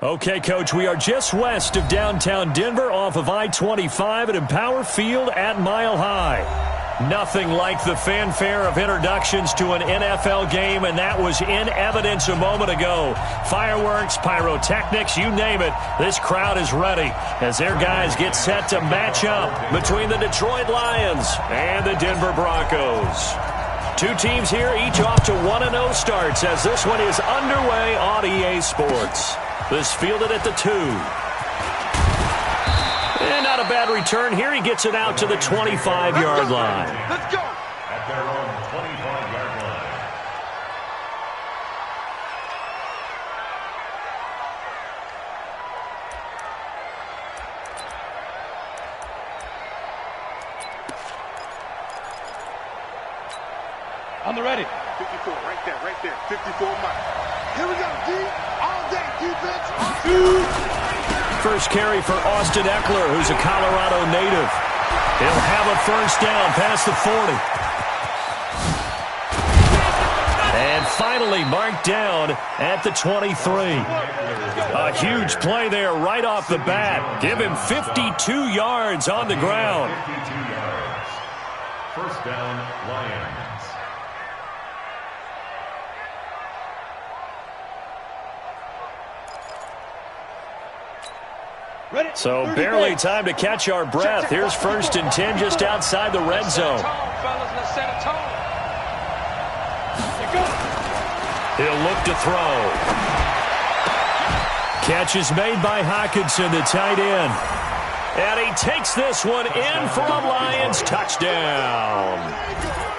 Okay, Coach, we are just west of downtown Denver off of I-25 at Empower Field at Mile High. Nothing like the fanfare of introductions to an NFL game, and that was in evidence a moment ago. Fireworks, pyrotechnics, you name it. This crowd is ready as their guys get set to match up between the Detroit Lions and the Denver Broncos. Two teams here, each off to 1-0 starts as this one is underway on EA Sports. This fielded at the 2. And not a bad return here. He gets it out to the 25-yard line. Let's go. At their own 25-yard line. On the ready. 54, right there. 54 miles. Here we go, D. All day defense. First carry for Austin Eckler, who's a Colorado native. He'll have a first down past the 40. And finally marked down at the 23. A huge play there right off the bat. Give him 52 yards on the ground. 52 yards. First down, Lions. So barely time to catch our breath. Here's 1st and 10 just outside the red zone. He'll look to throw. Catch is made by Hockenson, the tight end. And he takes this one in for a Lions touchdown.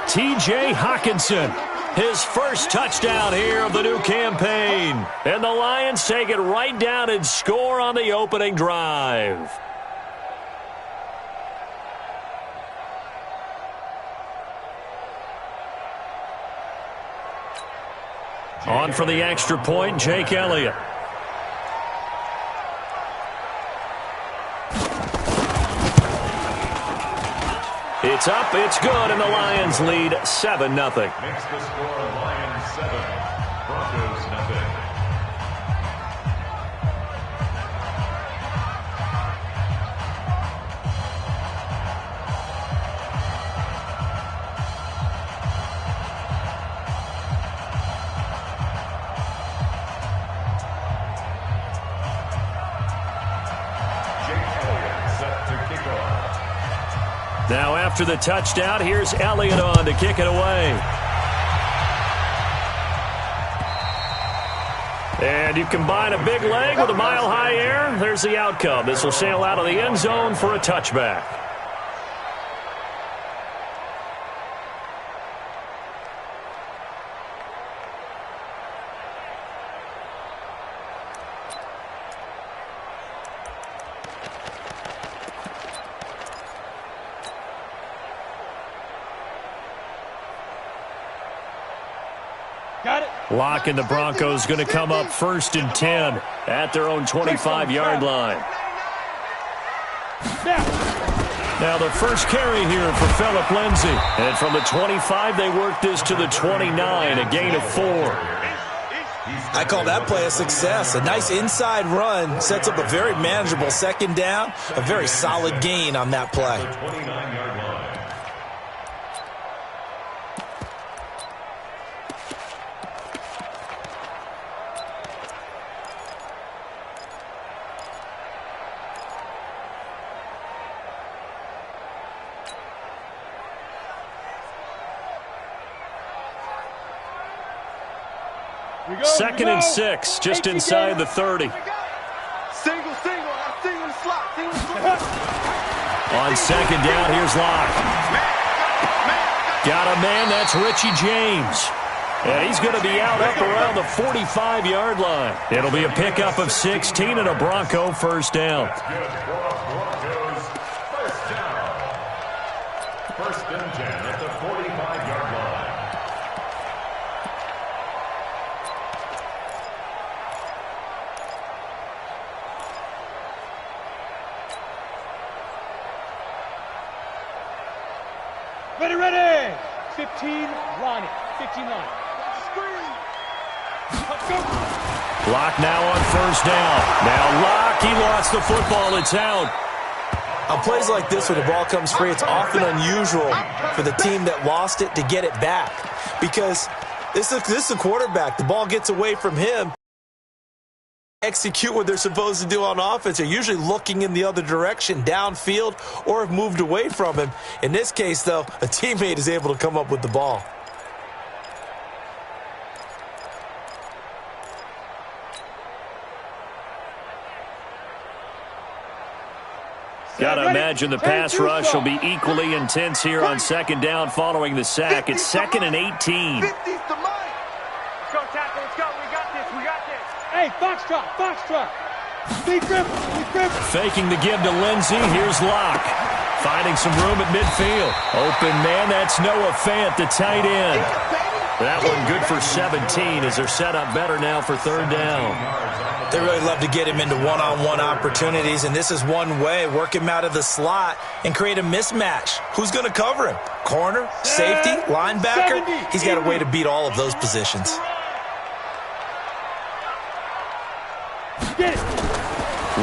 T.J. Hockenson. His first touchdown here of the new campaign. And the Lions take it right down and score on the opening drive. On for the extra point, Jake Elliott. It's up, it's good, and the Lions lead 7-0. Makes the score Lions 7, Broncos nothing. Jake Elliott set to kick off. Now after the touchdown, here's Elliott on to kick it away. And you combine a big leg with a mile-high air, there's the outcome. This will sail out of the end zone for a touchback. Lock and the Broncos going to come up 1st and 10 at their own 25-yard line. Now the first carry here for Phillip Lindsay. And from the 25, they work this to the 29, a gain of 4. I call that play a success. A nice inside run sets up a very manageable second down. A very solid gain on that play. 29-yard line. Second and 6, just inside the 30. Single, slot. On second down, here's Locke. Got a man, that's Richie James. And he's going to be out up around the 45-yard line. It'll be a pickup of 16 and a Bronco first down. Broncos first down. 1st and 10 at the 45-yard line. Ready. 15, line it. 15 line. Let's go. Locke now on first down. Now Locke, he lost the football. It's out. On plays like this, when the ball comes free, it's often unusual for the team that lost it to get it back. Because this is a quarterback. The ball gets away from him. Execute what they're supposed to do on offense. They're usually looking in the other direction, downfield, or have moved away from him. In this case, though, a teammate is able to come up with the ball. Got to imagine the pass rush will be equally intense here on second down following the sack. It's 2nd and 18. 50's the mic. Let's go, tackle. Let's go. We got this. We got this. Hey, Foxtrot. Foxtrot. Be crippled. Be crippled. Faking the give to Lindsey. Here's Locke. Finding some room at midfield. Open man. That's Noah Fant, the tight end. That one good for 17 as they're set up better now for third down. They really love to get him into one-on-one opportunities, and this is one way. Work him out of the slot and create a mismatch. Who's going to cover him? Corner, safety, linebacker? He's got a way to beat all of those positions. Get it.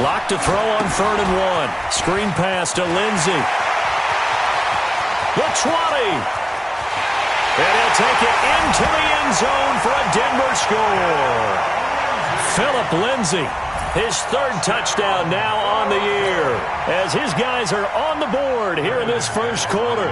Locke to throw on 3rd and 1. Screen pass to Lindsey. The 20. And he'll take it into the end zone for a Denver score. Philip Lindsey, his 3rd touchdown now on the year, as his guys are on the board here in this first quarter.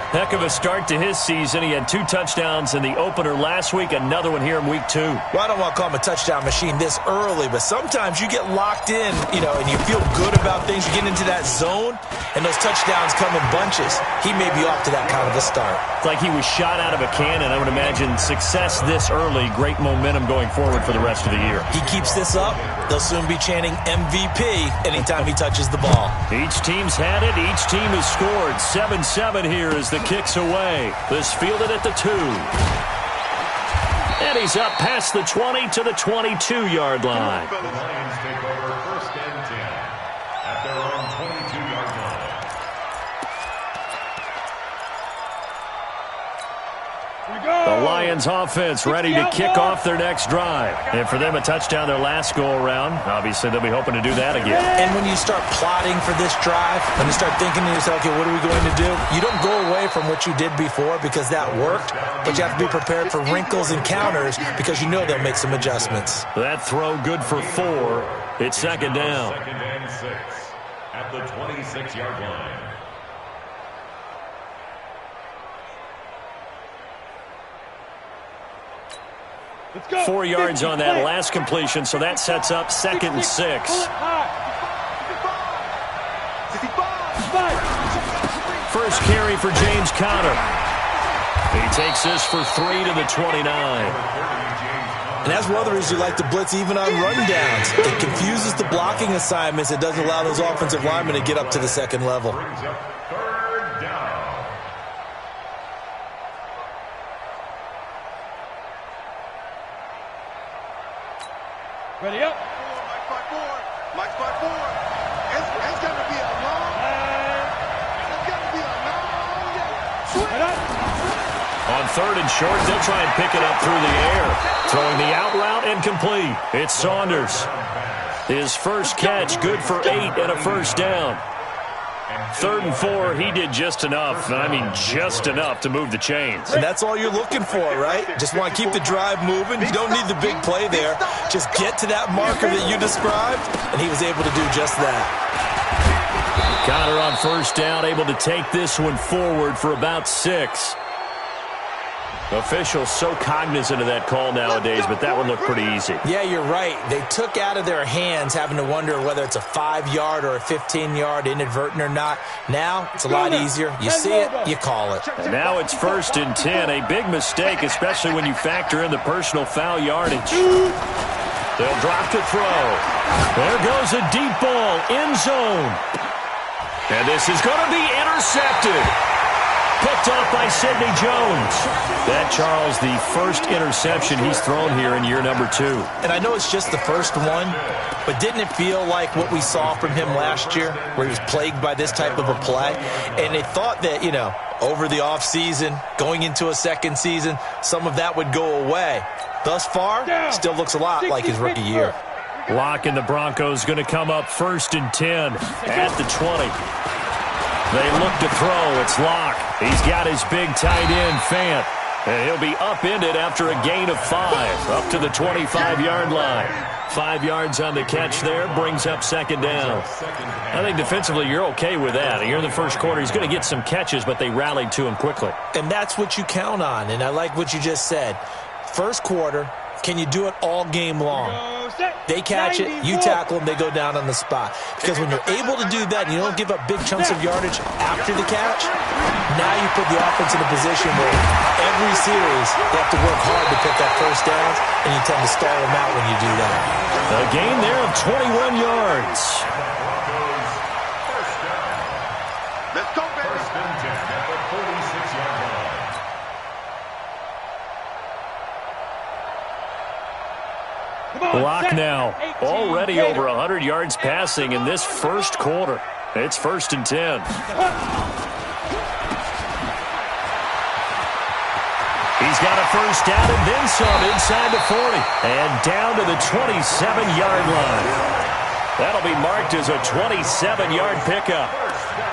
Heck of a start to his season. He had 2 touchdowns in the opener last week, another one here in week 2. Well, I don't want to call him a touchdown machine this early, but sometimes you get locked in, and you feel good about things. You get into that zone, and those touchdowns come in bunches. He may be off to that kind of a start. It's like he was shot out of a cannon. I would imagine success this early, great momentum going forward for the rest of the year. He keeps this up, they'll soon be chanting MVP anytime he touches the ball. Each team's had it. Each team has scored. 7-7 here as the kicks away. This fielded at the 2. And he's up past the 20 to the 22-yard line. The Lions take over 1st and 10 at their own 22-yard line. The Lions offense ready to kick off their next drive. And for them, a touchdown their last go-around. Obviously, they'll be hoping to do that again. And when you start plotting for this drive, when you start thinking to yourself, okay, what are we going to do? You don't go away from what you did before because that worked, but you have to be prepared for wrinkles and counters because you know they'll make some adjustments. That throw good for 4. It's 2nd down. 2nd and 6 at the 26-yard line. 4 yards on that last completion, so that sets up 2nd and 6. First carry for James Conner. He takes this for 3 to the 29. And that's one of the reasons you like to blitz even on rundowns. It confuses the blocking assignments. It doesn't allow those offensive linemen to get up to the second level. Ready up. Mike's by 4. Mike's by 4. It's going to be a long. It's going to be a long day. Right up. On 3rd and short, they'll try and pick it up through the air. Throwing the out route and complete. It's Saunders. His first catch, good for 8 and a first down. 3rd and 4, he did just enough, and I mean just enough to move the chains. And that's all you're looking for, right? Just want to keep the drive moving. You don't need the big play there. Just get to that marker that you described, and he was able to do just that. Conner on first down, able to take this one forward for about 6. Officials so cognizant of that call nowadays, but that one looked pretty easy. Yeah, you're right. They took out of their hands having to wonder whether it's a 5-yard or a 15-yard, inadvertent or not. Now, it's a lot easier. You see it, you call it. And now it's 1st and 10. A big mistake, especially when you factor in the personal foul yardage. They'll drop to throw. There goes a deep ball, end zone. And this is going to be intercepted. picked off by Sidney Jones. That, Charles, the first interception he's thrown here in year number 2. And I know it's just the first one, but didn't it feel like what we saw from him last year, where he was plagued by this type of a play? And they thought that, you know, over the offseason, going into a second season, some of that would go away. Thus far, still looks a lot like his rookie year. Locke and the Broncos going to come up 1st and 10 at the 20. They look to throw. It's Locke. He's got his big tight end, Fant. And he'll be upended after a gain of 5, up to the 25-yard line. 5 yards on the catch there, brings up 2nd down. I think defensively you're okay with that. Here in the first quarter, he's going to get some catches, but they rallied to him quickly. And that's what you count on, and I like what you just said. First quarter, can you do it all game long? They catch it, you tackle them, they go down on the spot. Because when you're able to do that and you don't give up big chunks of yardage after the catch, now you put the offense in a position where every series they have to work hard to pick up first downs, and you tend to stall them out when you do that. A gain there of 21 yards. Let's go, baby. 1st and 10 at the 46-yard line. Locke now already over 100 yards passing in this first quarter. It's 1st and 10. He's got a first down and then some inside the 40. And down to the 27-yard line. That'll be marked as a 27-yard pickup.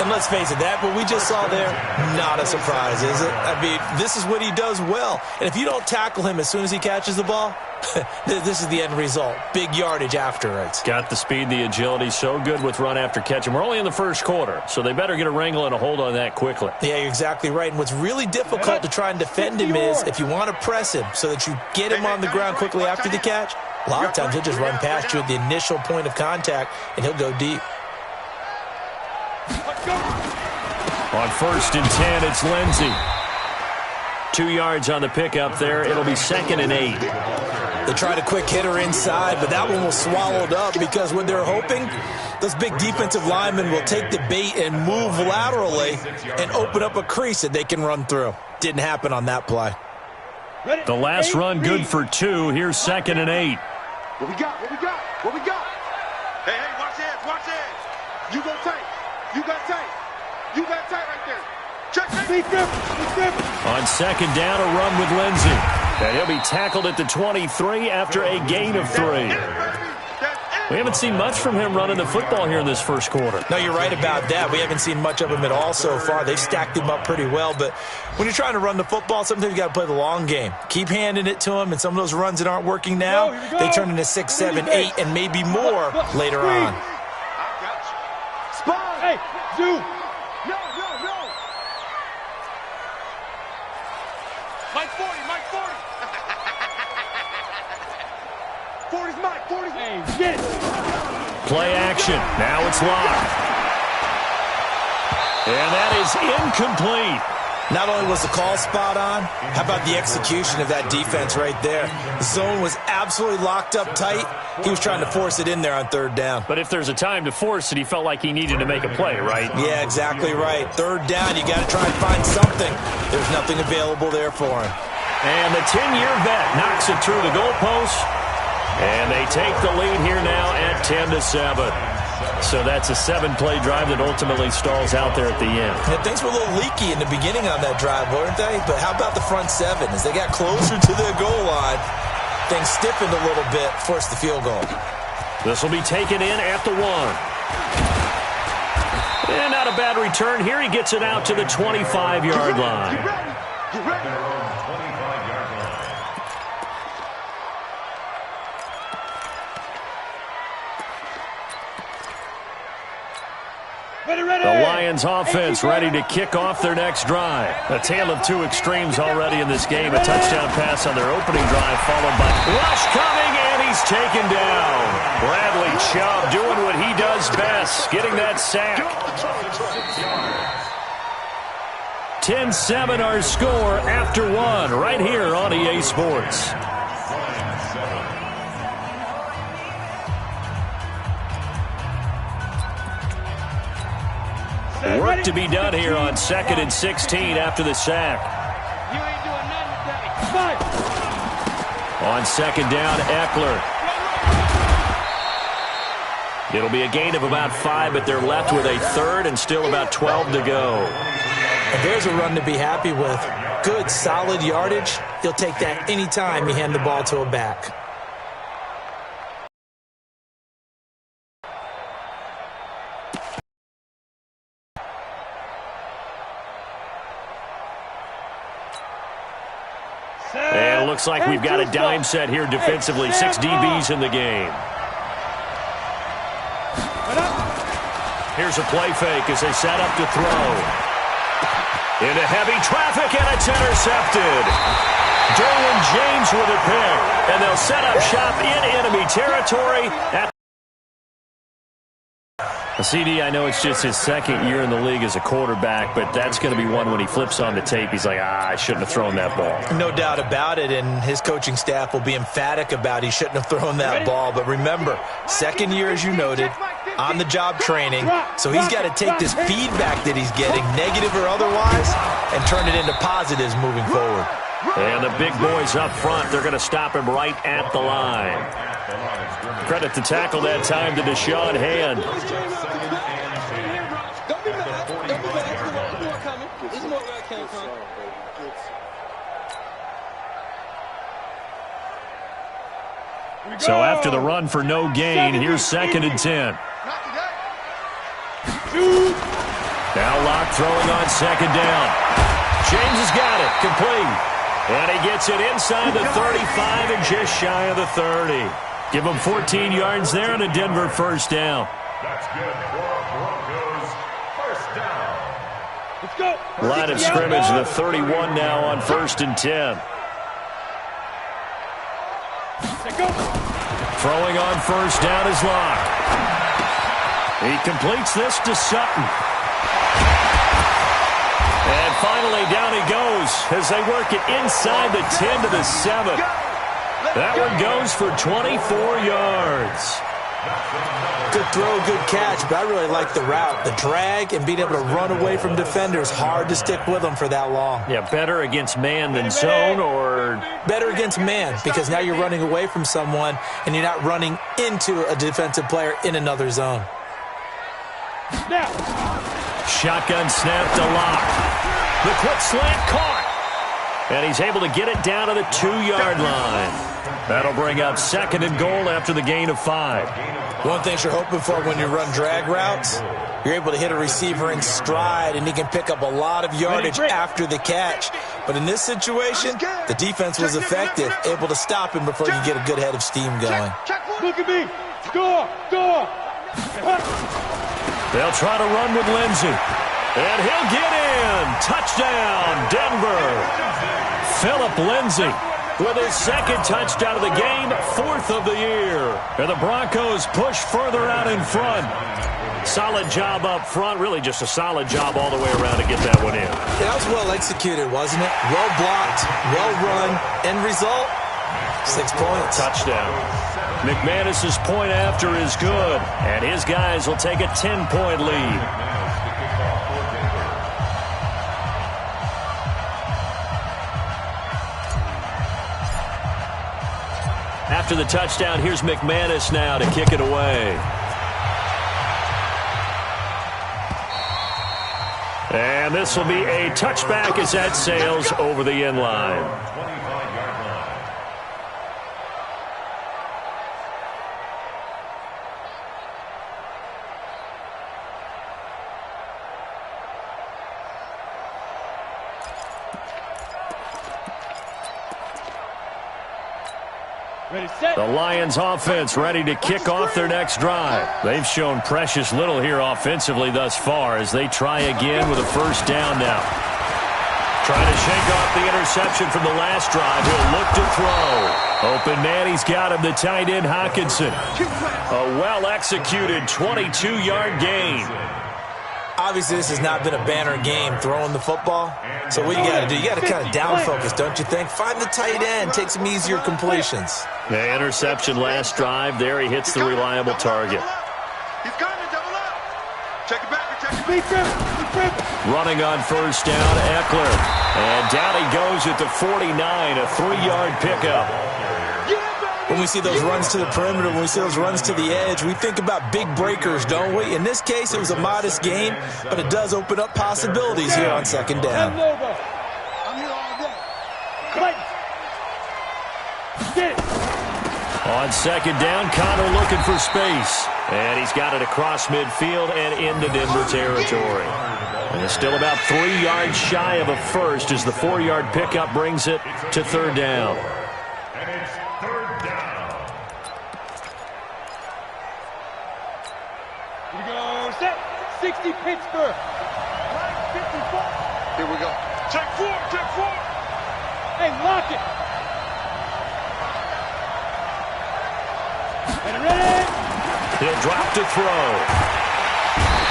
And let's face it, that what we just saw there, not a surprise, is it? I mean, this is what he does well. And if you don't tackle him as soon as he catches the ball, this is the end result. Big yardage afterwards. Got the speed, the agility, so good with run after catch. And we're only in the first quarter, so they better get a wrangle and a hold on that quickly. Yeah, you're exactly right. And what's really difficult to try and defend him is if you want to press him so that you get him on the ground quickly after the catch, a lot of times he'll just run past you at the initial point of contact, and he'll go deep. On 1st and 10, it's Lindsey. 2 yards on the pickup there. It'll be 2nd and 8. They tried a quick hitter inside, but that one was swallowed up because what they're hoping, those big defensive linemen will take the bait and move laterally and open up a crease that they can run through. Didn't happen on that play. The last run good for 2. Here's 2nd and 8. What we got? What we got? What we got? Hey, watch this, watch this. You go tight. You got tight. You got tight right there. Check it. Be different. On 2nd down, a run with Lindsey. And he'll be tackled at the 23 after a gain of 3. We haven't seen much from him running the football here in this first quarter. No, you're right about that. We haven't seen much of him at all so far. They've stacked him up pretty well, but when you're trying to run the football, sometimes you got to play the long game. Keep handing it to him, and some of those runs that aren't working now, they turn into 6, 7, 8, and maybe more later on. Spawn. Hey, Zoo. No. Mike 40, Mike 40. 40's Mike, 40's Mike. Hey, get it. Play action. Now it's Locke. And that is incomplete. Not only was the call spot on, how about the execution of that defense right there? The zone was absolutely locked up tight. He was trying to force it in there on 3rd down. But if there's a time to force it, he felt like he needed to make a play, right? Yeah, exactly right. 3rd down, you got to try and find something. There's nothing available there for him. And the 10-year vet knocks it through the goalpost. And they take the lead here now at 10-7. So that's a 7-play drive that ultimately stalls out there at the end. Yeah, things were a little leaky in the beginning on that drive, weren't they? But how about the front 7? As they got closer to the goal line, things stiffened a little bit, forced the field goal. This will be taken in at the 1. And not a bad return. Here he gets it out to the 25-yard line. You ready? The Lions offense ready to kick off their next drive. A tale of 2 extremes already in this game. A touchdown pass on their opening drive followed by rush coming, and he's taken down. Bradley Chubb doing what he does best, getting that sack. 10-7 our score after 1 right here on EA Sports. Work to be done here on 2nd and 16 after the sack. You ain't doing nothing today. On 2nd down, Eckler. It'll be a gain of about 5, but they're left with a 3rd and still about 12 to go. And there's a run to be happy with. Good, solid yardage. He'll take that anytime you hand the ball to a back. And it looks like we've got a dime set here defensively. 6 DBs in the game. Here's a play fake as they set up to throw. Into heavy traffic, and it's intercepted. Derwin James with a pick. And they'll set up shop in enemy territory. CD, I know it's just his 2nd year in the league as a quarterback, but that's going to be one when he flips on the tape. He's like, I shouldn't have thrown that ball. No doubt about it, and his coaching staff will be emphatic about he shouldn't have thrown that ball. But remember, 2nd year, as you noted, on-the-job training, so he's got to take this feedback that he's getting, negative or otherwise, and turn it into positives moving forward. And the big boys up front, they're going to stop him right at the line. Credit to tackle that time to Deshaun Hand. So after the run for no gain, here's 2nd and 10. Now Locke throwing on 2nd down. James has got it, complete. And he gets it inside the 35 and just shy of the 30. Give him 14 yards there and a Denver 1st down. That's good for Broncos. 1st down. Let's go. Line of scrimmage, the 31 now on 1st and 10. Let's go. Throwing on 1st down is Locke. He completes this to Sutton. And finally down he goes as they work it inside the 10 to the 7. That one goes for 24 yards. Good throw, good catch, but I really like the route. The drag and being able to run away from defenders, hard to stick with them for that long. Yeah, better against man than zone, or better against man, because now you're running away from someone and you're not running into a defensive player in another zone. Now. Shotgun snap to Locke. The quick slant caught. And he's able to get it down to the 2-yard line. That'll bring up 2nd and goal after the gain of 5. One thing you're hoping for when you run drag routes, you're able to hit a receiver in stride, and he can pick up a lot of yardage after the catch. But in this situation, the defense was effective, able to stop him before you get a good head of steam going. Look at me. Score. Score. They'll try to run with Lindsey. And he'll get in. Touchdown, Denver. Phillip Lindsey with his 2nd touchdown of the game, 4th of the year. And the Broncos push further out in front. Solid job up front. Really just a solid job all the way around to get that one in. That was well executed, wasn't it? Well blocked, well run. End result, 6 points. Touchdown. McManus's point after is good. And his guys will take a 10-point lead. After the touchdown, here's McManus now to kick it away. And this will be a touchback as that sails over the end line. 25-yard line. The Lions offense ready to kick off their next drive. They've shown precious little here offensively thus far as they try again with a 1st down now. Trying to shake off the interception from the last drive. He'll look to throw. Open man, he's got him, the tight end Hockenson. A well-executed 22-yard gain. Obviously, this has not been a banner game throwing the football. So what you got to do, you got to kind of down focus, don't you think? Find the tight end, take some easier completions. The interception last drive. There he hits the reliable target. He's coming, double up. Check it back, check it back. Speed trip. Running on first down, Eckler. And down he goes at the 49, a 3-yard pickup. When we see those runs to the perimeter, when we see those runs to the edge, we think about big breakers, don't we? In this case, it was a modest gain, but it does open up possibilities here on second down. I'm here all day. Get it. On second down, Connor looking for space. And he's got it across midfield and into Denver territory. And it's still about 3 yards shy of a first as the 4-yard pickup brings it to third down. And it's third down. Here we go. Set. 60 Pittsburgh. Line 54. Here we go. Check 4, check 4. Hey, lock it. And ready. He'll drop to throw.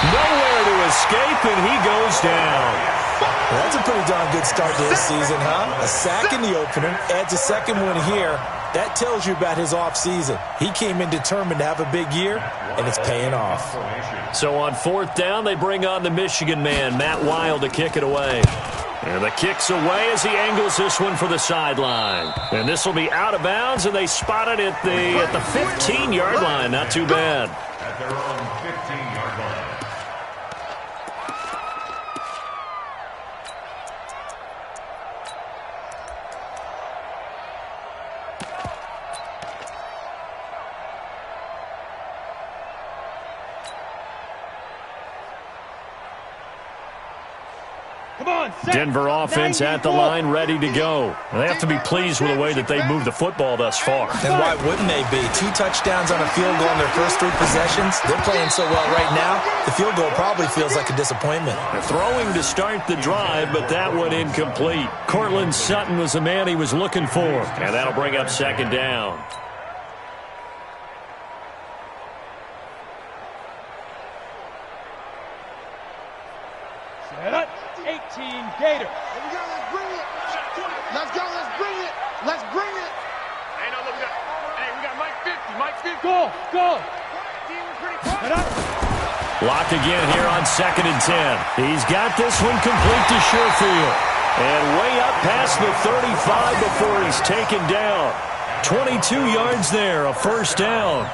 Nowhere to escape, and he goes down. Well, that's a pretty darn good start to this season, huh? A sack in the opener, adds a second one here. That tells you about his offseason. He came in determined to have a big year, and it's paying off. So on fourth down, they bring on the Michigan man, Matt Wild, to kick it away. And the kick's away as he angles this one for the sideline. And this will be out of bounds, and they spot it at the 15-yard line. Not too bad. At their own 15-yard line. Denver offense at the line, ready to go. They have to be pleased with the way that they've moved the football thus far. And why wouldn't they be? 2 touchdowns on a field goal in their first 3 possessions. They're playing so well right now, the field goal probably feels like a disappointment. They're throwing to start the drive, but that one incomplete. Cortland Sutton was the man he was looking for. And that'll bring up second down. Set up. 18 Gator. Here we go, let's bring it. Let's go, let's bring it. Let's bring it. Hey, no, look, we got Mike 50. Mike 50. Go. Set up. Locked again here on second and 10. He's got this one complete to Sherfield. And way up past the 35 before he's taken down. 22 yards there, a first down.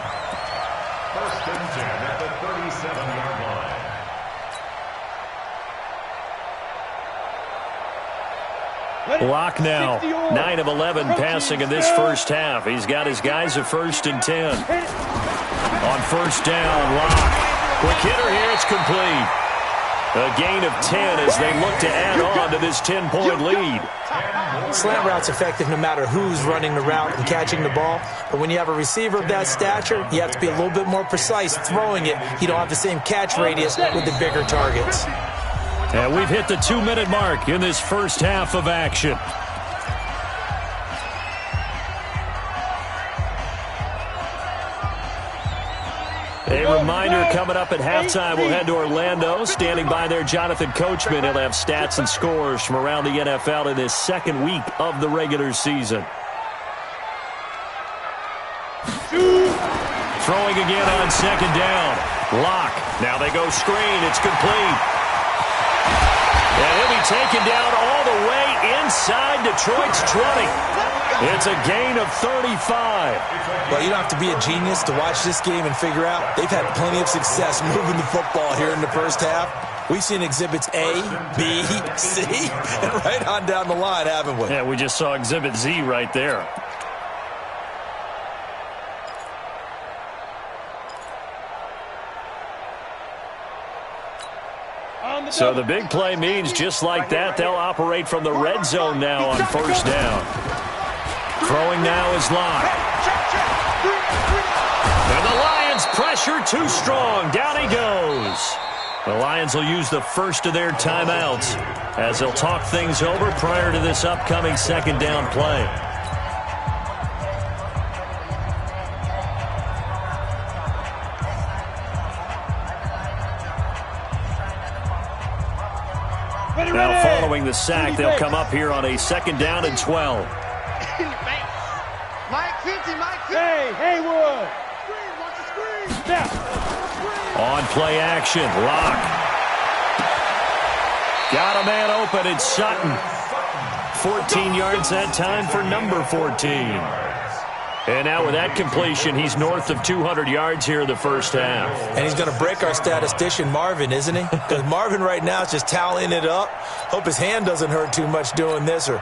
First and 10 at the 37-yard line. Lock now, 9 of 11 passing in this first half. He's got his guys at first and 10. On first down, Lock. Quick hitter here, it's complete. A gain of 10 as they look to add on to this 10-point lead. Slant route's effective no matter who's running the route and catching the ball. But when you have a receiver of that stature, you have to be a little bit more precise throwing it. You don't have the same catch radius with the bigger targets. And we've hit the 2-minute mark in this first half of action. A reminder coming up at halftime, we'll head to Orlando. Standing by there, Jonathan Coachman. He'll have stats and scores from around the NFL in this second week of the regular season. Throwing again on second down. Lock. Now they go screen. It's complete. And he'll be taken down all the way inside Detroit's 20. It's a gain of 35. Well, you don't have to be a genius to watch this game and figure out they've had plenty of success moving the football here in the first half. We've seen exhibits A, B, C, and right on down the line, haven't we? Yeah, we just saw exhibit Z right there. So the big play means just like that, they'll operate from the red zone now on first down. Throwing now is Lock. And the Lions pressure too strong. Down he goes. The Lions will use the first of their timeouts as they'll talk things over prior to this upcoming second down play. Now following the sack, they'll come up here on a second down and 12. Mike 50, Mike 50. Hey, Haywood. Screen, watch the screen. Step. On play action, Lock. Got a man open. It's Sutton. 14 yards that time for number 14. And now with that completion, he's north of 200 yards here in the first half. And he's going to break our statistician, Marvin, isn't he? Because Marvin right now is just tallying it up. Hope his hand doesn't hurt too much doing this or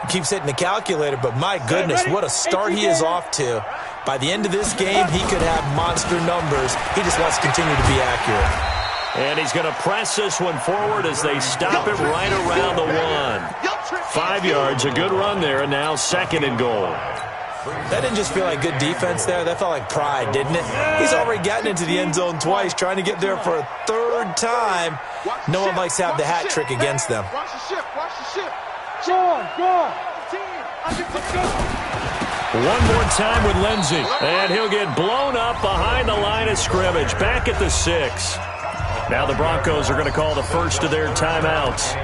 keeps hitting the calculator. But my goodness, what a start he is off to. By the end of this game, he could have monster numbers. He just wants to continue to be accurate. And he's going to press this one forward as they stop it right around the 1. 5 yards, a good run there, and now 2nd and goal. That didn't just feel like good defense there. That felt like pride, didn't it? He's already gotten into the end zone twice, trying to get there for a 3rd time. No one likes to have the hat trick against them. Watch the ship. Watch the ship. Go on, go on. One more time with Lindsey, and he'll get blown up behind the line of scrimmage, back at the 6. Now the Broncos are going to call the first of their timeouts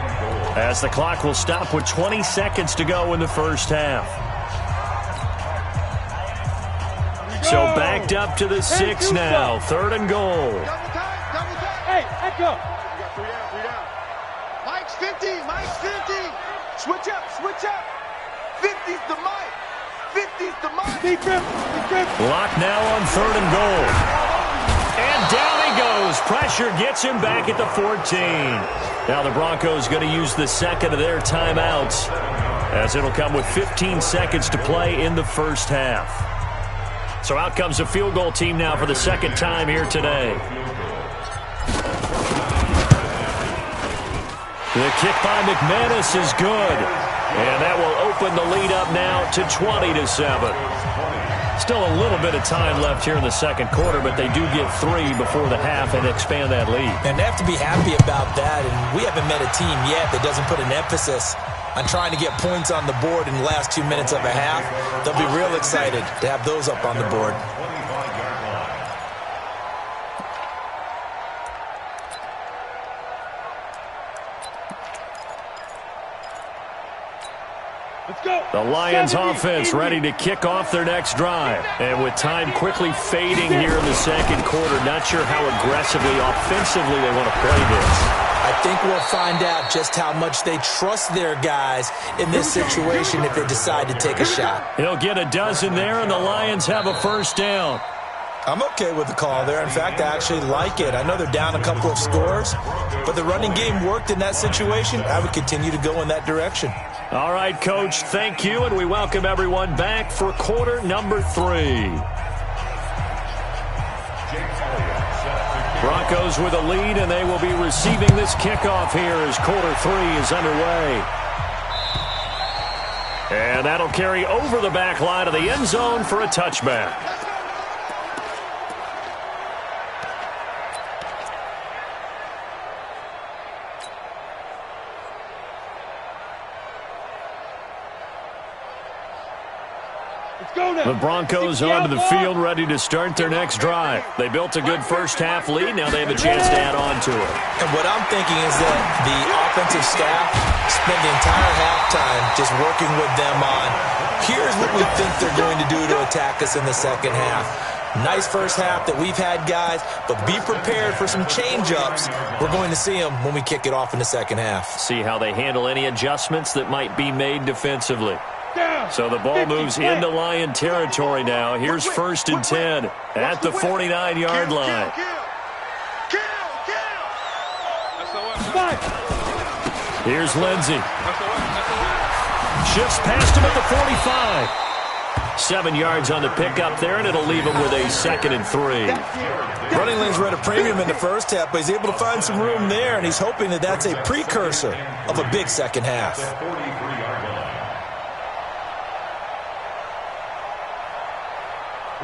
as the clock will stop with 20 seconds to go in the first half. So backed up to the 6 now. 3rd and goal. Hey, echo. Three down. Mike's 50. Mike's 50. Switch up. 50's the Mike. 50's the Mike. Deep grip. Lock now on 3rd and goal. And down he goes. Pressure gets him back at the 14. Now the Broncos going to use the 2nd of their timeouts as it'll come with 15 seconds to play in the first half. So out comes the field goal team now for the 2nd time here today. The kick by McManus is good. And that will open the lead up now to 20-7. Still a little bit of time left here in the 2nd quarter, but they do get 3 before the half and expand that lead. And they have to be happy about that. And we haven't met a team yet that doesn't put an emphasis on trying to get points on the board in the last 2 minutes of a half. They'll be real excited to have those up on the board. Let's go. The Lions offense ready to kick off their next drive. And with time quickly fading here in the 2nd quarter, not sure how aggressively, offensively they want to play this. I think we'll find out just how much they trust their guys in this situation if they decide to take a shot. He'll get a dozen there, and the Lions have a 1st down. I'm okay with the call there. In fact, I actually like it. I know they're down a couple of scores, but the running game worked in that situation. I would continue to go in that direction. All right, Coach, thank you, and we welcome everyone back for quarter number 3. Broncos with a lead, and they will be receiving this kickoff here as quarter 3 is underway. And that'll carry over the back line of the end zone for a touchback. The Broncos onto the field ready to start their next drive. They built a good first half lead. Now they have a chance to add on to it. And what I'm thinking is that the offensive staff spent the entire halftime just working with them on, here's what we think they're going to do to attack us in the 2nd half. Nice first half that we've had, guys, but be prepared for some change-ups. We're going to see them when we kick it off in the 2nd half. See how they handle any adjustments that might be made defensively. So the ball moves into Lion territory now. Here's 1st and 10 at the 49-yard line. Here's Lindsey. Shifts past him at the 45. 7 yards on the pickup there, and it'll leave him with a 2nd and 3. Running lanes were at a premium in the first half, but he's able to find some room there, and he's hoping that that's a precursor of a big 2nd half.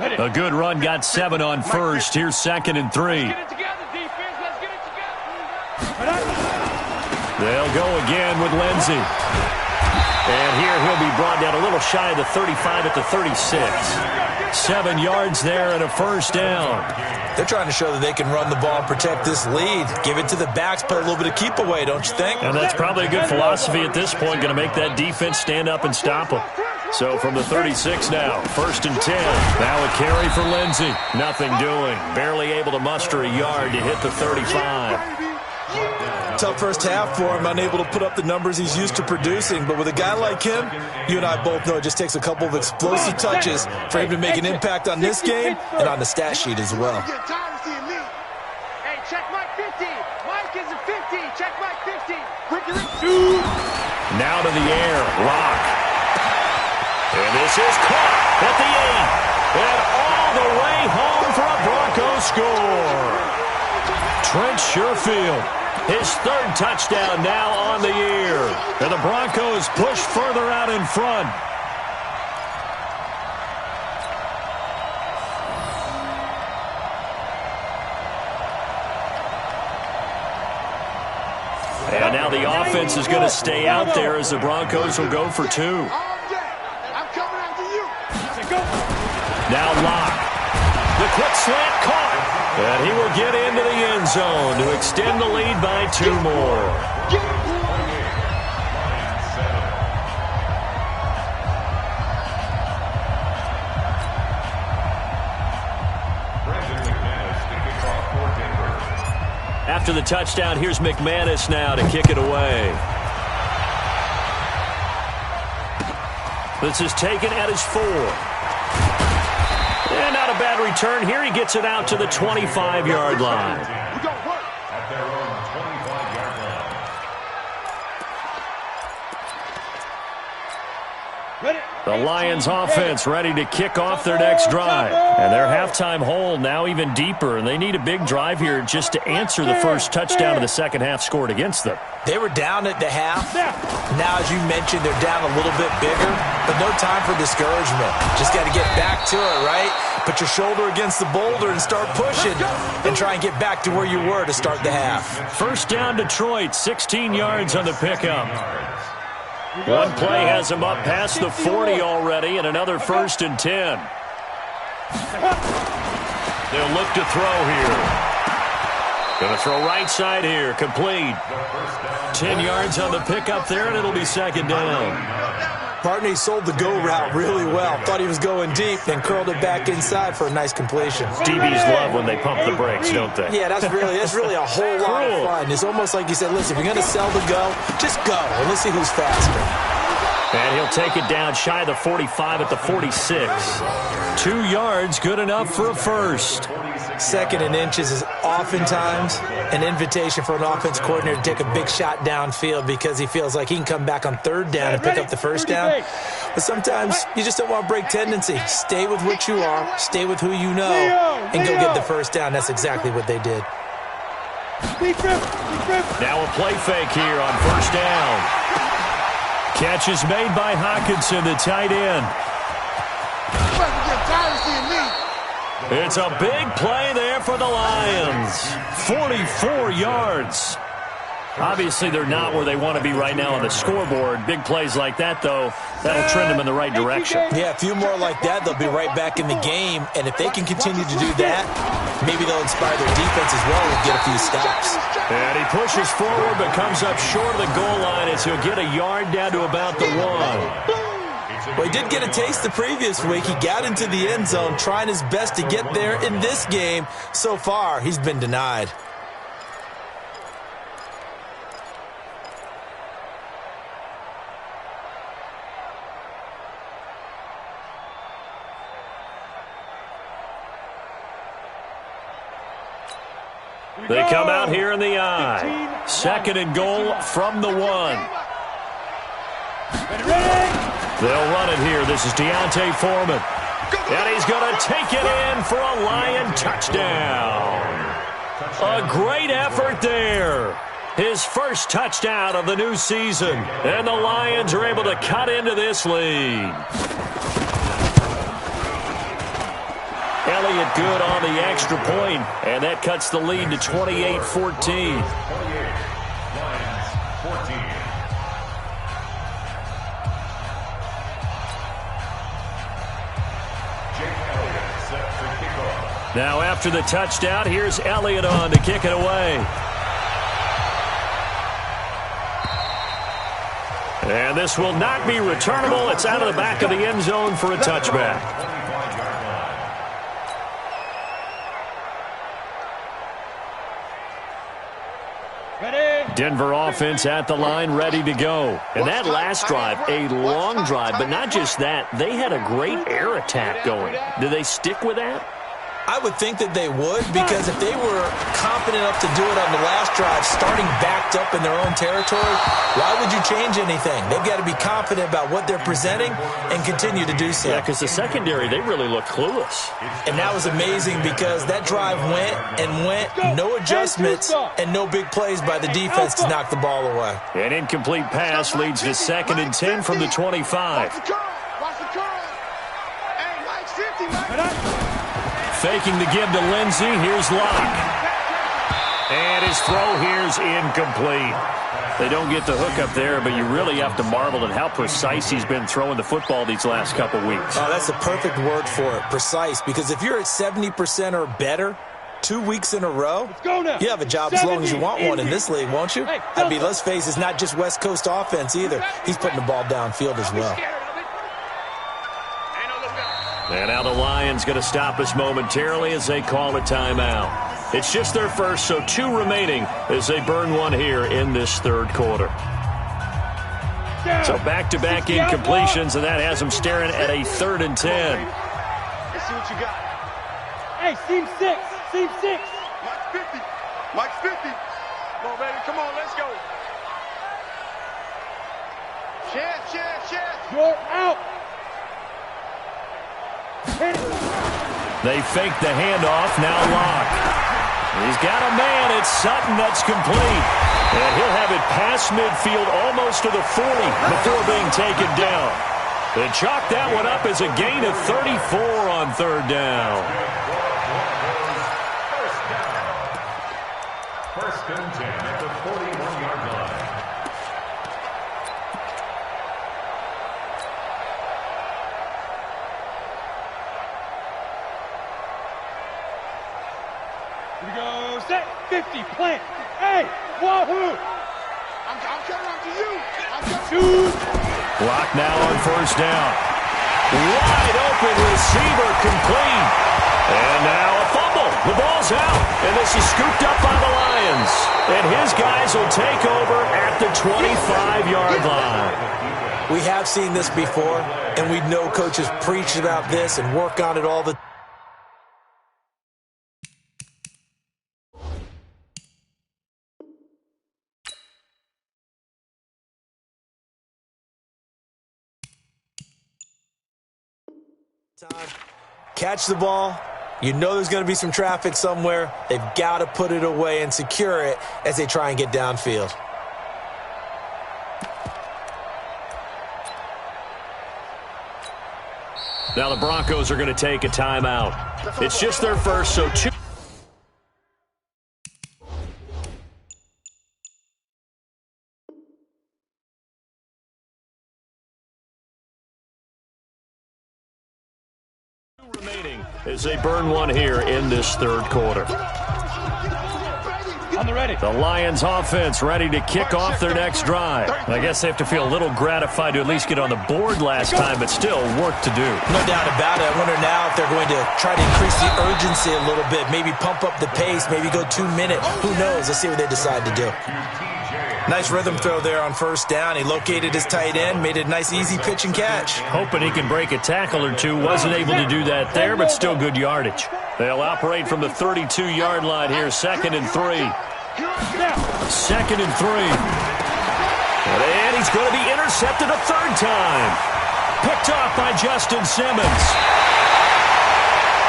A good run, got 7 on 1st. Here's 2nd and 3. They'll go again with Lindsey. And here he'll be brought down a little shy of the 35 at the 36. 7 yards there and a 1st down. They're trying to show that they can run the ball and protect this lead. Give it to the backs, play a little bit of keep away, don't you think? And that's probably a good philosophy at this point, going to make that defense stand up and stop them. So from the 36 now, 1st and 10. Now a carry for Lindsey. Nothing doing. Barely able to muster a yard to hit the 35. tough first half for him, unable to put up the numbers he's used to producing. But with a guy like him, you and I both know it just takes a couple of explosive touches for him to make an impact on this game and on the stat sheet as well. Hey, check Mike 50. Mike is a 50. Check Mike 50. Now to the air. Lock. And this is caught at the 8. And all the way home for a Broncos score. Trent Sherfield, his third touchdown now on the year. And the Broncos push further out in front. And now the offense is going to stay out there as the Broncos will go for 2. Now Locke. The quick slant caught. And he will get into the end zone to extend the lead by 2 more. After the touchdown, here's McManus now to kick it away. This is taken at his 4. And not a bad return here. He gets it out to the 25-yard line. At their own 25-yard line. The Lions offense ready to kick off their next drive. And their halftime hole now even deeper. And they need a big drive here just to answer the first touchdown of the second half scored against them. They were down at the half. Now, as you mentioned, they're down a little bit bigger, but no time for discouragement. Just got to get back to it, right? Put your shoulder against the boulder and start pushing and try and get back to where you were to start the half. First down, Detroit, 16 yards on the pickup. One play has him up past the 40 already, and another 1st and 10. They'll look to throw here. Going to throw right side here, complete. 10 yards on the pickup there, and it'll be 2nd down. Partney sold the go route really well. Thought he was going deep, then curled it back inside for a nice completion. DBs love when they pump the brakes, don't they? Yeah, that's really a whole lot of fun. It's almost like you said, listen, if you're going to sell the go, just go, and let's see who's faster. And he'll take it down shy of the 45 at the 46. 2 yards, good enough for a first. 2nd and inches is oftentimes an invitation for an offense coordinator to take a big shot downfield because he feels like he can come back on 3rd down and pick up the 1st down. But sometimes you just don't want to break tendency. Stay with what you are, stay with who you know, and go get the 1st down. That's exactly what they did. Now a play fake here on 1st down. Catch is made by Hockenson, the tight end. It's a big play there for the Lions. 44 yards. Obviously, they're not where they want to be right now on the scoreboard. Big plays like that, though, that'll trend them in the right direction. Yeah, a few more like that, they'll be right back in the game. And if they can continue to do that, maybe they'll inspire their defense as well and get a few stops. And he pushes forward but comes up short of the goal line as he'll get a yard down to about the 1. Well, he did get a taste the previous week. He got into the end zone trying his best to get there in this game. So far, he's been denied. They come out here in the I. 2nd and goal from the 1. They'll run it here. This is Deontay Foreman. And he's going to take it in for a Lion touchdown. A great effort there. His first touchdown of the new season. And the Lions are able to cut into this lead. Elliott good on the extra point, and that cuts the lead to 28-14. Now after the touchdown, here's Elliott on to kick it away. And this will not be returnable. It's out of the back of the end zone for a touchback. Denver offense at the line, ready to go. And that last drive, a long drive, but not just that. They had a great air attack going. Do they stick with that? I would think that they would, because if they were confident enough to do it on the last drive, starting backed up in their own territory, why would you change anything? They've got to be confident about what they're presenting and continue to do so. Yeah, because the secondary, they really look clueless. And that was amazing, because that drive went and went, no adjustments, and no big plays by the defense to knock the ball away. An incomplete pass leads to 2nd and 10 from the 25. Watch the curl. Hey, Mike's 50, Mike. Faking the give to Lindsey. Here's Locke. And his throw here's incomplete. They don't get the hook up there, but you really have to marvel at how precise he's been throwing the football these last couple weeks. Oh, that's the perfect word for it, precise, because if you're at 70% or better 2 weeks in a row, you have a job as long as you want one in this league, won't you? I mean, let's face it, it's not just West Coast offense either. He's putting the ball downfield as well. And now the Lions going to stop us momentarily as they call a timeout. It's just their first, so 2 remaining as they burn one here in this third quarter. So back-to-back incompletions, and that has them staring at a 3rd and 10. Let's see what you got. Hey, seam 6. Seam 6. Mike's 50. Mike's 50. Come on, baby. Come on, let's go. Chance. You're out. They fake the handoff, now Locke. He's got a man, it's Sutton, that's complete. And he'll have it past midfield almost to the 40 before being taken down. They chalk that one up as a gain of 34 on 3rd down. First and 10 at the 41-yard line. Here we go. Set. 50. Plant. Hey, wahoo. I'm coming up to you. Shoot. Block now on 1st down. Wide open receiver complete. And now a fumble. The ball's out. And this is scooped up by the Lions. And his guys will take over at the 25-yard line. We have seen this before, and we know coaches preach about this and work on it all the time. Catch the ball. You know there's going to be some traffic somewhere. They've got to put it away and secure it as they try and get downfield. Now the Broncos are going to take a timeout. It's just their first, so 2. Remaining as they burn one here in this third quarter. On the ready. The Lions offense ready to kick off their next drive. I guess they have to feel a little gratified to at least get on the board last time, but still work to do. No doubt about it. I wonder now if they're going to try to increase the urgency a little bit, maybe pump up the pace, maybe go 2 minutes. Who knows? Let's see what they decide to do. Nice rhythm throw there on 1st down. He located his tight end, made it a nice easy pitch and catch. Hoping he can break a tackle or two. Wasn't able to do that there, but still good yardage. They'll operate from the 32-yard line here, 2nd and 3. 2nd and 3. And he's going to be intercepted a 3rd time. Picked off by Justin Simmons.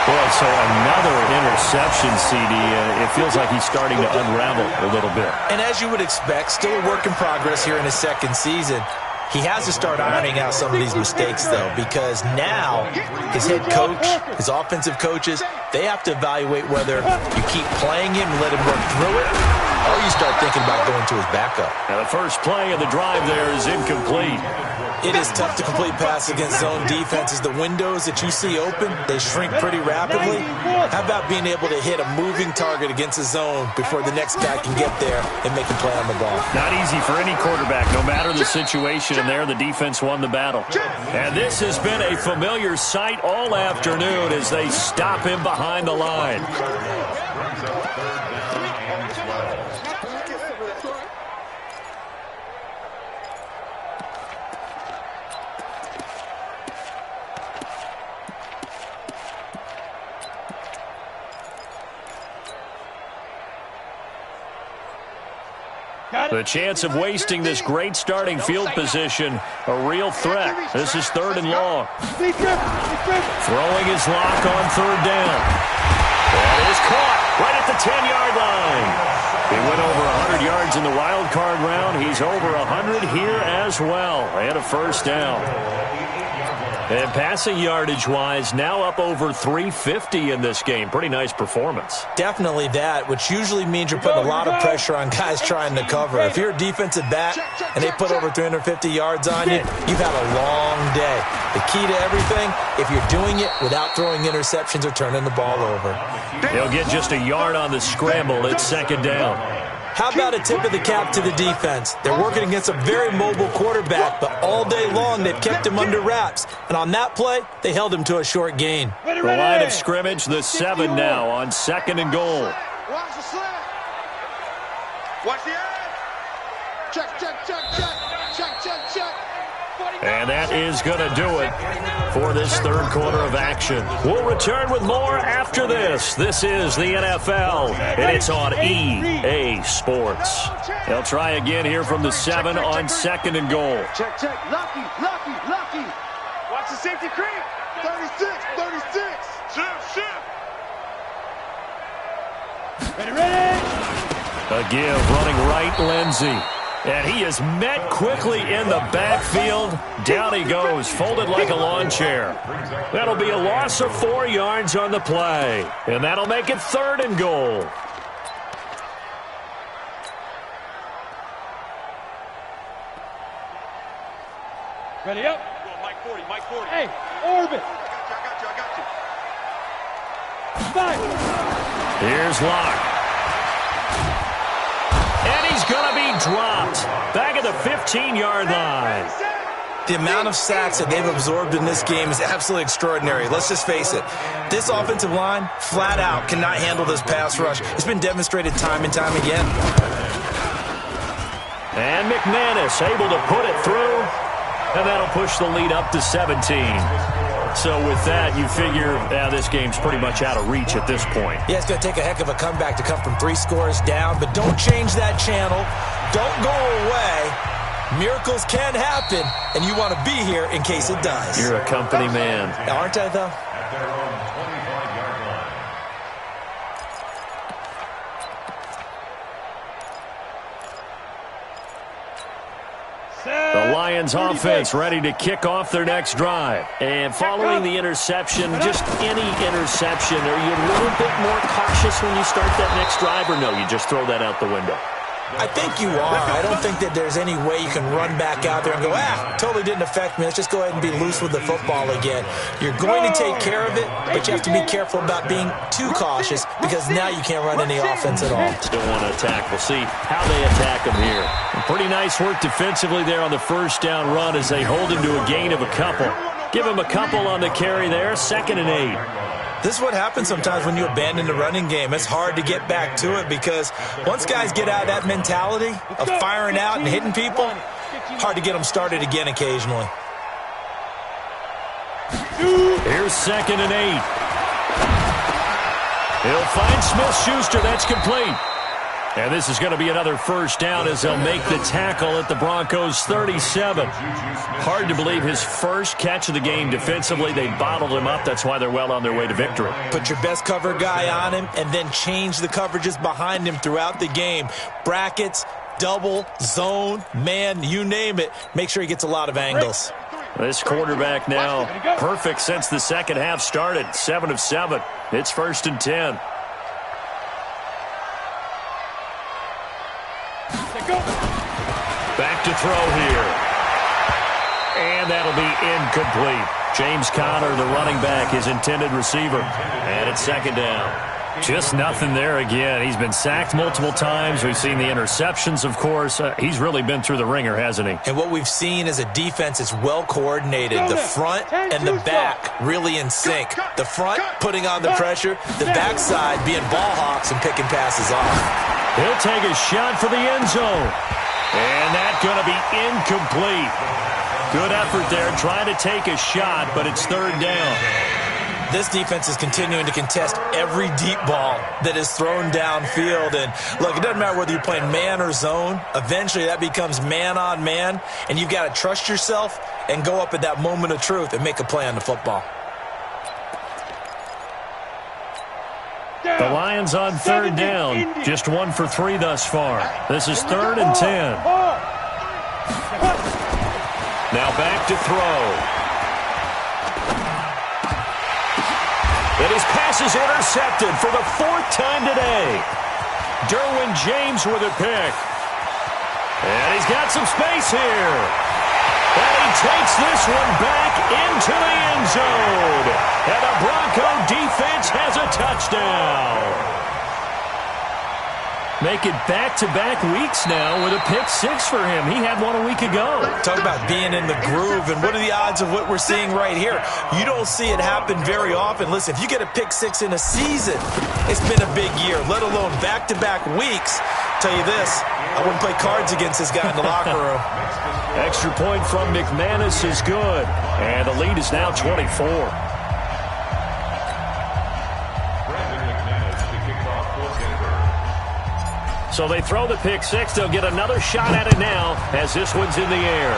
Boy, so another interception, CD. It feels like he's starting to unravel a little bit. And as you would expect, still a work in progress here in his 2nd season. He has to start ironing out some of these mistakes, though, because now his head coach, his offensive coaches, they have to evaluate whether you keep playing him and let him work through it, or you start thinking about going to his backup. Now the first play of the drive there is incomplete. It is tough to complete pass against zone defenses. The windows that you see open, they shrink pretty rapidly. How about being able to hit a moving target against a zone before the next guy can get there and make a play on the ball? Not easy for any quarterback, no matter the situation, and there the defense won the battle. And this has been a familiar sight all afternoon as they stop him behind the line. The chance of wasting this great starting field position, a real threat. This is 3rd and long. Throwing his lock on 3rd down. That is caught right at the 10-yard line. He went over 100 yards in the wild card round. He's over 100 here as well. And a first down. And passing yardage-wise, now up over 350 in this game. Pretty nice performance. Definitely that, which usually means you're putting a lot of pressure on guys trying to cover. If you're a defensive back and they put over 350 yards on you, you've had a long day. The key to everything, if you're doing it without throwing interceptions or turning the ball over. He'll get just a yard on the scramble. It's 2nd down. How about a tip of the cap to the defense? They're working against a very mobile quarterback, but all day long they've kept him under wraps. And on that play, they held him to a short gain. The line of scrimmage, the 7 now on 2nd and goal. Watch the slant. Watch the edge. Check, check, check, check. Check, check, check. And that is going to do it for this 3rd quarter of action. We'll return with more after this. This is the NFL, and it's on EA Sports. They'll try again here from the 7 on 2nd and goal. Check, check. Lucky, lucky, lucky. Watch the safety creep. 36, 36. Shift, shift. Ready. A give running right, Lindsey. And he is met quickly in the backfield. Down he goes, folded like a lawn chair. That'll be a loss of 4 yards on the play. And that'll make it 3rd and goal. Ready up. Mike 40, Mike 40. Hey, orbit. I got you. Five. Here's Locke. And he's going to be dropped back at the 15-yard line. The amount of sacks that they've absorbed in this game is absolutely extraordinary. Let's just face it. This offensive line, flat out, cannot handle this pass rush. It's been demonstrated time and time again. And McManus able to put it through. And that'll push the lead up to 17. So with that, you figure this game's pretty much out of reach at this point. Yeah, it's going to take a heck of a comeback to come from 3 scores down, but don't change that channel. Don't go away. Miracles can happen, and you want to be here in case it does. You're a company man. Aren't I, though? At their own 25-yard line. The Lions offense ready to kick off their next drive. And following the interception, just any interception, are you a little bit more cautious when you start that next drive, or no, you just throw that out the window? I think you are. I don't think that there's any way you can run back out there and go, totally didn't affect me. Let's just go ahead and be loose with the football again. You're going to take care of it, but you have to be careful about being too cautious because now you can't run any offense at all. Still want to attack. We'll see how they attack them here. And pretty nice work defensively there on the first down run as they hold him to a gain of a couple. Give him a couple on the carry there, 2nd and 8. This is what happens sometimes when you abandon the running game. It's hard to get back to it because once guys get out of that mentality of firing out and hitting people, hard to get them started again occasionally. Here's 2nd and 8. He'll find Smith-Schuster. That's complete. And this is going to be another first down as they'll make the tackle at the Broncos' 37. Hard to believe his first catch of the game defensively. They bottled him up. That's why they're well on their way to victory. Put your best cover guy on him and then change the coverages behind him throughout the game. Brackets, double, zone, man, you name it. Make sure he gets a lot of angles. This quarterback now perfect since the second half started. 7 of 7. It's 1st and 10. Back to throw here. And that'll be incomplete. James Conner, the running back, his intended receiver. And it's 2nd down. Just nothing there again. He's been sacked multiple times. We've seen the interceptions, of course. He's really been through the ringer, hasn't he? And what we've seen is a defense that's well coordinated. The front and the back really in sync. The front putting on the pressure. The backside being ball hawks and picking passes off. He'll take a shot for the end zone. And that's going to be incomplete. Good effort there trying to take a shot, but it's 3rd down. This defense is continuing to contest every deep ball that is thrown downfield. And look, it doesn't matter whether you're playing man or zone. Eventually that becomes man on man, and you've got to trust yourself and go up at that moment of truth and make a play on the football. The Lions on third down. Just 1 for 3 thus far. This is 3rd and 10. Now back to throw. And his pass is intercepted for the 4th time today. Derwin James with a pick. And he's got some space here. And he takes this one back into the end zone. And the Bronco defense has a touchdown. Make it back-to-back weeks now with a pick-6 for him. He had one a week ago. Talk about being in the groove, and what are the odds of what we're seeing right here? You don't see it happen very often. Listen, if you get a pick-6 in a season, it's been a big year, let alone back-to-back weeks. Tell you this, I wouldn't play cards against this guy in the locker room. Extra point from McManus is good, and the lead is now 24. So they throw the pick-6. They'll get another shot at it now as this one's in the air.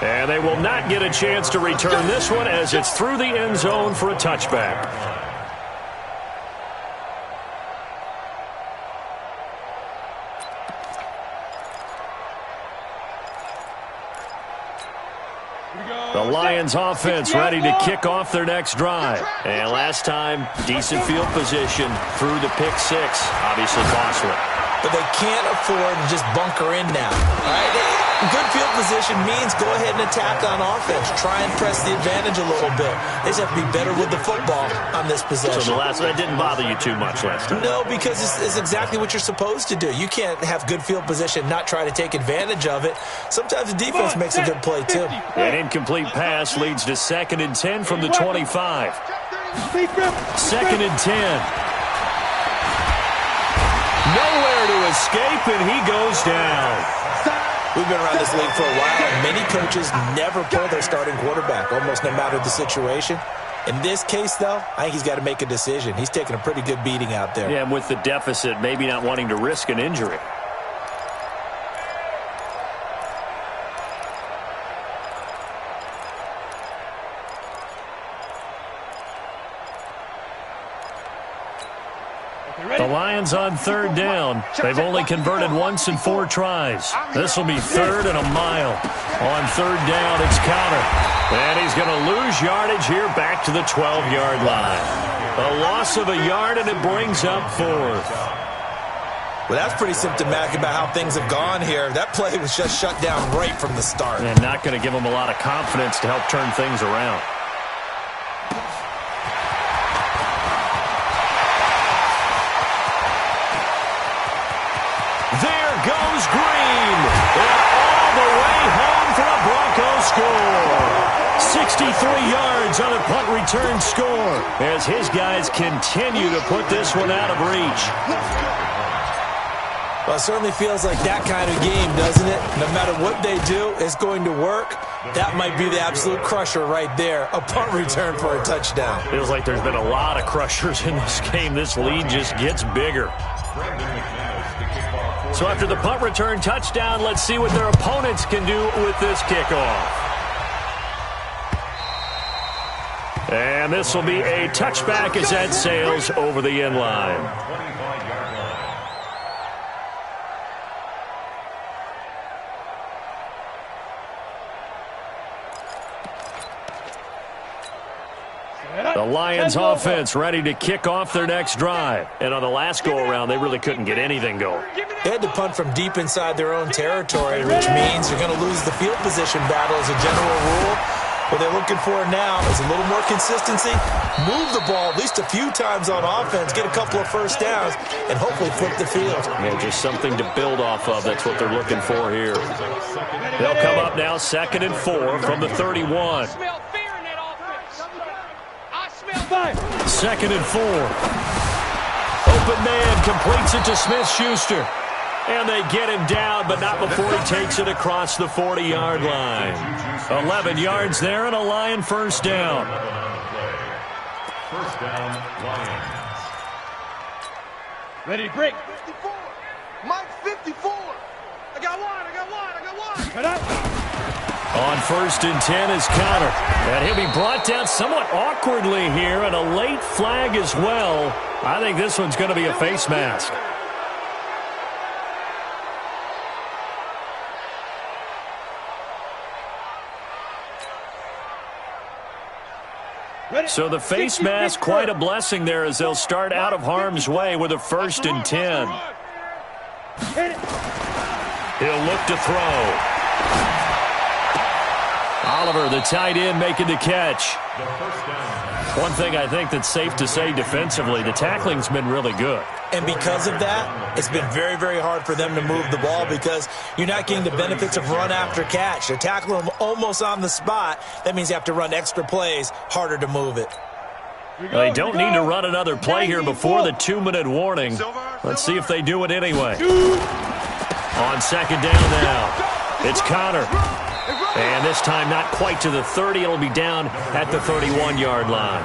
And they will not get a chance to return this one as it's through the end zone for a touchback. The Lions offense ready to kick off their next drive. And last time, decent field position through the pick-6. Obviously costly. But they can't afford to just bunker in now. All right? Good field position means go ahead and attack on offense. Try and press the advantage a little bit. They just have to be better with the football on this possession. So that didn't bother you too much last time? No, because it's exactly what you're supposed to do. You can't have good field position, not try to take advantage of it. Sometimes the defense makes a good play, too. An incomplete pass leads to 2nd and 10 from the 25. 2nd and 10. Nowhere to escape, and he goes down. We've been around this league for a while, and many coaches never pull their starting quarterback, almost no matter the situation. In this case, though, I think he's got to make a decision. He's taking a pretty good beating out there. Yeah, and with the deficit, maybe not wanting to risk an injury. The Lions on third down. They've only converted once in 4 tries. This will be 3rd and a mile. On 3rd down, it's Counter. And he's going to lose yardage here back to the 12-yard line. A loss of a yard, and it brings up 4th. Well, that's pretty symptomatic about how things have gone here. That play was just shut down right from the start. And not going to give him a lot of confidence to help turn things around. There goes Green. And all the way home for a Broncos score. 63 yards on a punt return score as his guys continue to put this one out of reach. Well, it certainly feels like that kind of game, doesn't it? No matter what they do, it's going to work. That might be the absolute crusher right there. A punt return for a touchdown. Feels like there's been a lot of crushers in this game. This lead just gets bigger. So after the punt return touchdown, let's see what their opponents can do with this kickoff. And this will be a touchback as that sails over the end line. The Lions offense ready to kick off their next drive. And on the last go-around, they really couldn't get anything going. They had to punt from deep inside their own territory, which means you're going to lose the field position battle as a general rule. What they're looking for now is a little more consistency, move the ball at least a few times on offense, get a couple of first downs, and hopefully flip the field. Yeah, just something to build off of. That's what they're looking for here. They'll come up now 2nd and 4 from the 31. 2nd and 4. Open man completes it to Smith-Schuster. And they get him down, but not before he takes it across the 40-yard line. 11 yards there and a Lion first down. First down, Lions. Ready to break. 54. Mike 54. I got one. Cut up. On first and 10 is Connor. And he'll be brought down somewhat awkwardly here, and a late flag as well. I think this one's going to be a face mask. So the face mask, quite a blessing there as they'll start out of harm's way with a first and 10. He'll look to throw. Oliver, the tight end, making the catch. One thing I think that's safe to say defensively, the tackling's been really good. And because of that, it's been very, very hard for them to move the ball because you're not getting the benefits of run after catch. They're tackling them almost on the spot. That means you have to run extra plays, harder to move it. They don't need to run another play here before the 2-minute warning. Let's see if they do it anyway. On second down now, it's Connor. And this time not quite to the 30. It'll be down at the 31-yard line.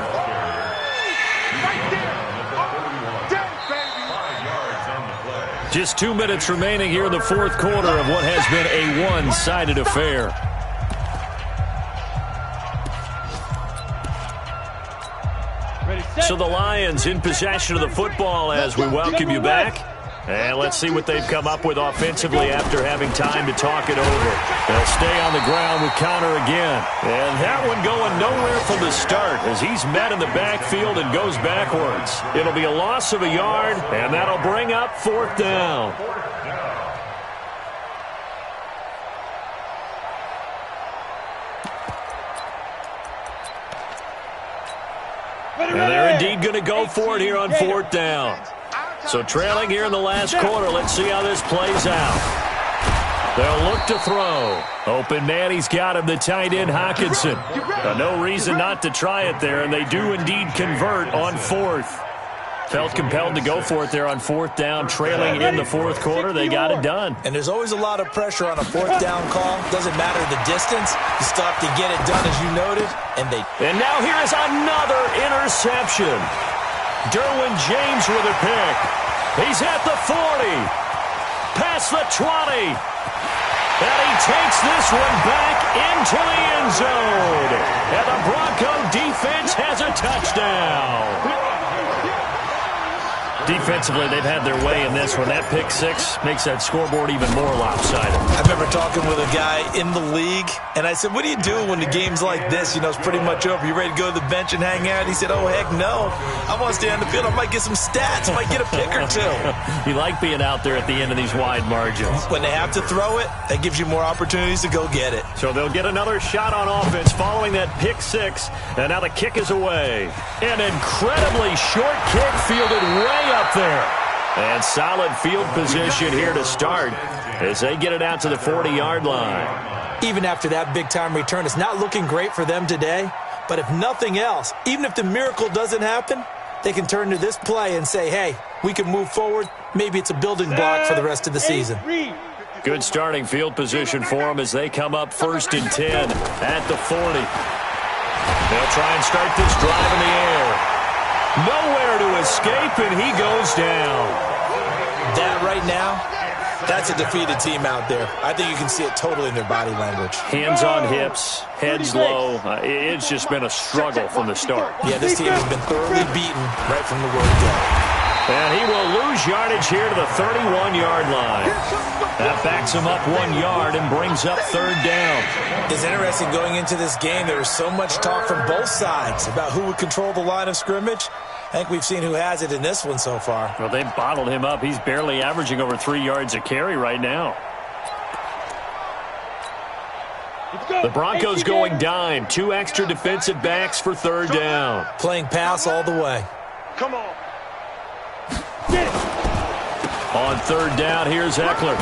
Just 2 minutes remaining here in the fourth quarter of what has been a one-sided affair. So the Lions in possession of the football as we welcome you back. And let's see what they've come up with offensively after having time to talk it over. They'll stay on the ground with Connor again. And that one going nowhere from the start as he's met in the backfield and goes backwards. It'll be a loss of a yard, and that'll bring up fourth down. And they're indeed going to go for it here on fourth down. So trailing here in the last quarter, let's see how this plays out. They'll look to throw. Open man, he's got him, the tight end, Hawkinson. No reason not to try it there, and they do indeed convert on fourth. Felt compelled to go for it there on fourth down, trailing in the fourth quarter. They got it done. And there's always a lot of pressure on a fourth down call. Doesn't matter the distance. You still have to get it done, as you noted. And now here is another interception. Derwin James with a pick. He's at the 40. Past the 20. And he takes this one back into the end zone. And the Bronco defense has a touchdown. Defensively, they've had their way in this one. That pick six makes that scoreboard even more lopsided. I remember talking with a guy in the league, and I said, what do you do when the game's like this? You know, it's pretty much over. You ready to go to the bench and hang out? He said, oh, heck no. I want to stay on the field. I might get some stats. I might get a pick or two. You like being out there at the end of these wide margins. When they have to throw it, that gives you more opportunities to go get it. So they'll get another shot on offense following that pick six, and now the kick is away. An incredibly short kick fielded way up there. And solid field position here to start as they get it out to the 40-yard line. Even after that big-time return, it's not looking great for them today. But if nothing else, even if the miracle doesn't happen, they can turn to this play and say, hey, we can move forward. Maybe it's a building block for the rest of the season. Good starting field position for them as they come up first and 10 at the 40. They'll try and start this drive in the air. Nowhere to escape, and he goes down. That right now, that's a defeated team out there. I think you can see it totally in their body language. Hands on hips, heads low. It's just been a struggle from the start. Yeah, this team has been thoroughly beaten right from the word go. And he will lose yardage here to the 31-yard line. That backs him up 1 yard and brings up third down. It's interesting going into this game. There was so much talk from both sides about who would control the line of scrimmage. I think we've seen who has it in this one so far. Well, they've bottled him up. He's barely averaging over 3 yards a carry right now. The Broncos going dime. 2 extra defensive backs for third down. Playing pass all the way. Come on. On third down, here's Eckler.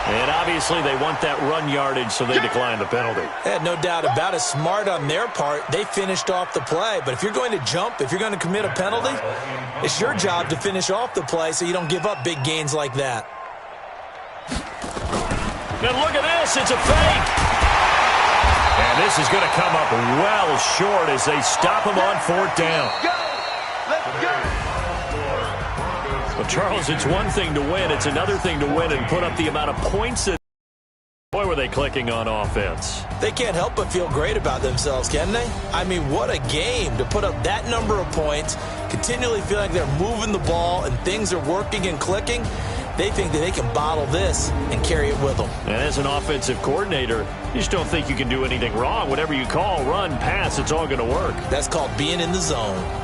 And out Obviously, they want that run yardage, so they decline the penalty. Yeah, no doubt about it. Smart on their part. They finished off the play. But if you're going to jump, if you're going to commit a penalty, it's your job to finish off the play so you don't give up big gains like that. And look at this. It's a fake. And this is going to come up well short as they stop him on 4th down. Let's go. Well, Charles, it's one thing to win. It's another thing to win and put up the amount of points that... Boy, were they clicking on offense. They can't help but feel great about themselves, can they? I mean, what a game to put up that number of points, continually feel like they're moving the ball and things are working and clicking. They think that they can bottle this and carry it with them. And as an offensive coordinator, you just don't think you can do anything wrong. Whatever you call, run, pass, it's all going to work. That's called being in the zone.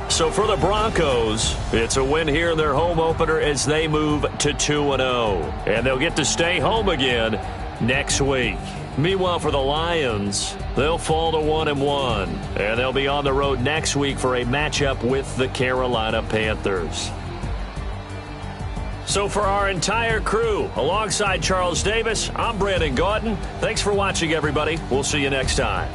So for the Broncos, it's a win here in their home opener as they move to 2-0. And they'll get to stay home again next week. Meanwhile, for the Lions, they'll fall to 1-1. And they'll be on the road next week for a matchup with the Carolina Panthers. So for our entire crew, alongside Charles Davis, I'm Brandon Gautin. Thanks for watching, everybody. We'll see you next time.